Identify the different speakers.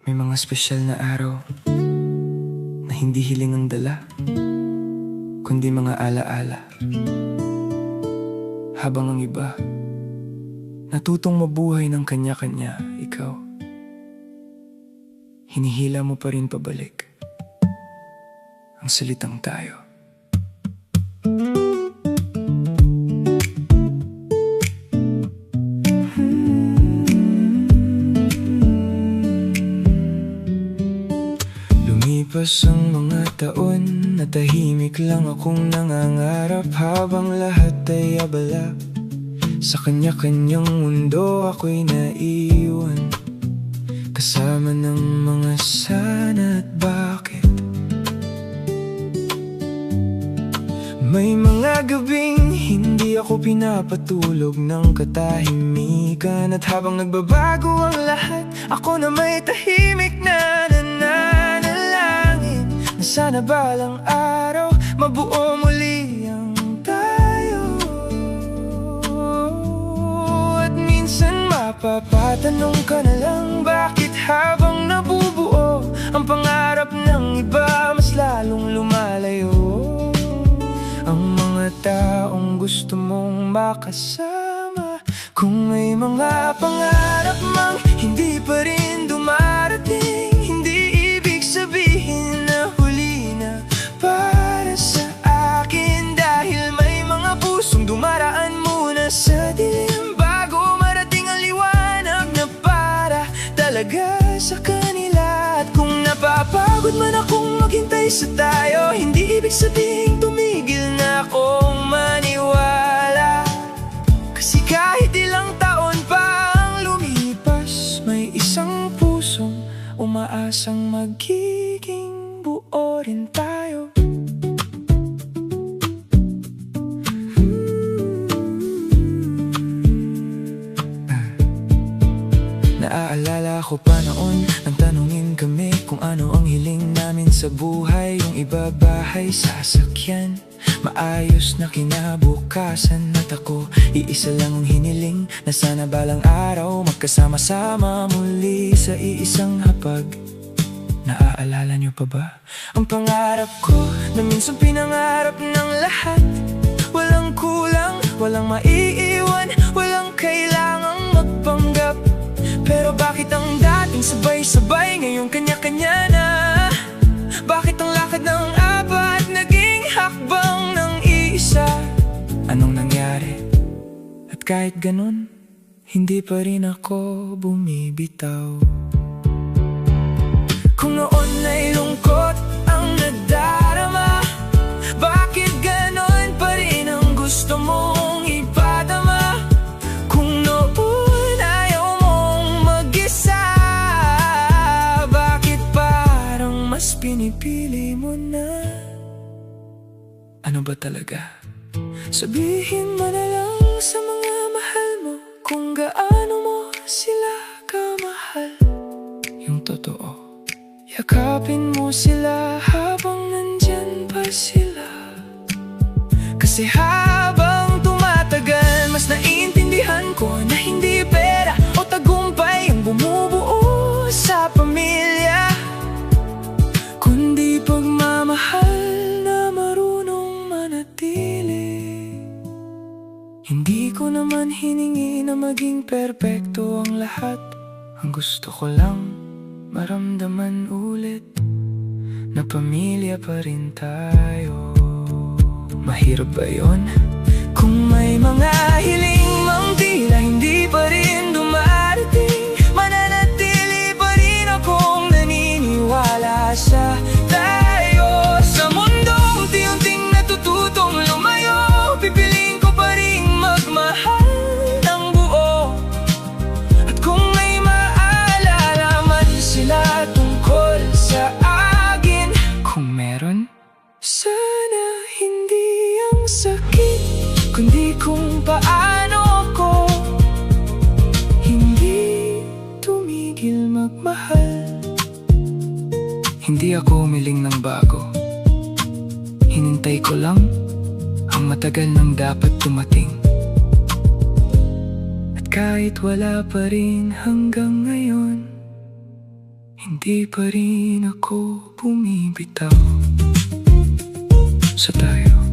Speaker 1: May mga espesyal na araw na hindi hiling ang dala, kundi mga alaala. Habang ang iba natutong mabuhay ng kanya-kanya, ikaw hinihila mo pa rin pabalik ang salitang tayo. Lumipas ang mga taon, natahimik lang akong nangangarap habang lahat ay abala. Sa kanya-kanyang mundo ako'y naiwan, kasama ng mga sana at bakit. May mga gabing hindi ako pinapatulog ng katahimikan, at habang nagbabago ang lahat, ako na may tahimik na nananalangin na sana balang araw mabuo muli ang tayo. At minsan mapapatanong ka na lang, bakit habang nabubuo ang pangarap ng iba mas lalong lumalayo ang mga taong gusto mong makasama. Kung may mga pangarap mang hindi pa rin dumarating, hindi ibig sabihin na huli na para sa akin, dahil may mga pusong dumaraan muna sa dilim bago marating ang liwanag na para talaga sa kanila. At kung napapagod man akong maghintay sa tayo, hindi ibig sabihin tumigil na akong maniwala. Kasi kahit ilang taon pa ang lumipas, may isang pusong umaasang magiging buo rin tayo. Naaalala ko pa noon nang tanungin kami kung ano ang hiling namin sa buhay. Yung iba bahay, sasakyan, maayos na kinabukasan. At ako, iisa lang ang hiniling, na sana balang araw magkasama-sama muli sa iisang hapag. Naaalala niyo pa ba ang pangarap ko na minsan pinangarap ng lahat? Walang kulang, walang maiiwan, walang kailangang magpanggap. Pero bakit ang dating sabay-sabay ngayon kanya-kanya na? Bakit ang lakad ng apat naging hakbang ng isa? Anong nangyari? At kahit ganun, hindi pa rin ako bumibitaw. Kung noon ay lungkot ang nadarama, bakit ganon pa rin ang gusto mong ipadama? Kung noon ayaw mong mag-isa, bakit parang mas pinipili mo na? Ano ba talaga? Sabihin mo na lang sa mga mahal mo kung gaano mo sila kamahal. Yung totoo, yakapin mo sila habang nandyan pa sila. Kasi habang tumatagal, mas naiintindihan ko na hindi pera o tagumpay ang bumubuo sa pamilya, kundi pagmamahal na marunong manatili. Hindi ko naman hiningi na maging perpekto ang lahat. Ang gusto ko lang maramdaman ulit na pamilya pa rin tayo. Mahirap ba yun? Kung may mga hiling mang tila hindi pa rin dumarating, mananatili pa rin akong naniniwala sa tayo. Sa mundo unti-unting natututong lumayo, pipiliin ko pa rin magmahal ng buo. At kung may maalala man sila tungkol sa akin, kung meron, sana hindi ang sakit, kundi kung paano ako hindi tumigil magmahal. Hindi ako humiling ng bago, hinintay ko lang ang matagal nang dapat dumating. At kahit wala pa rin hanggang ngayon, hindi Hindi pa rin ako bumibitaw sa tayo.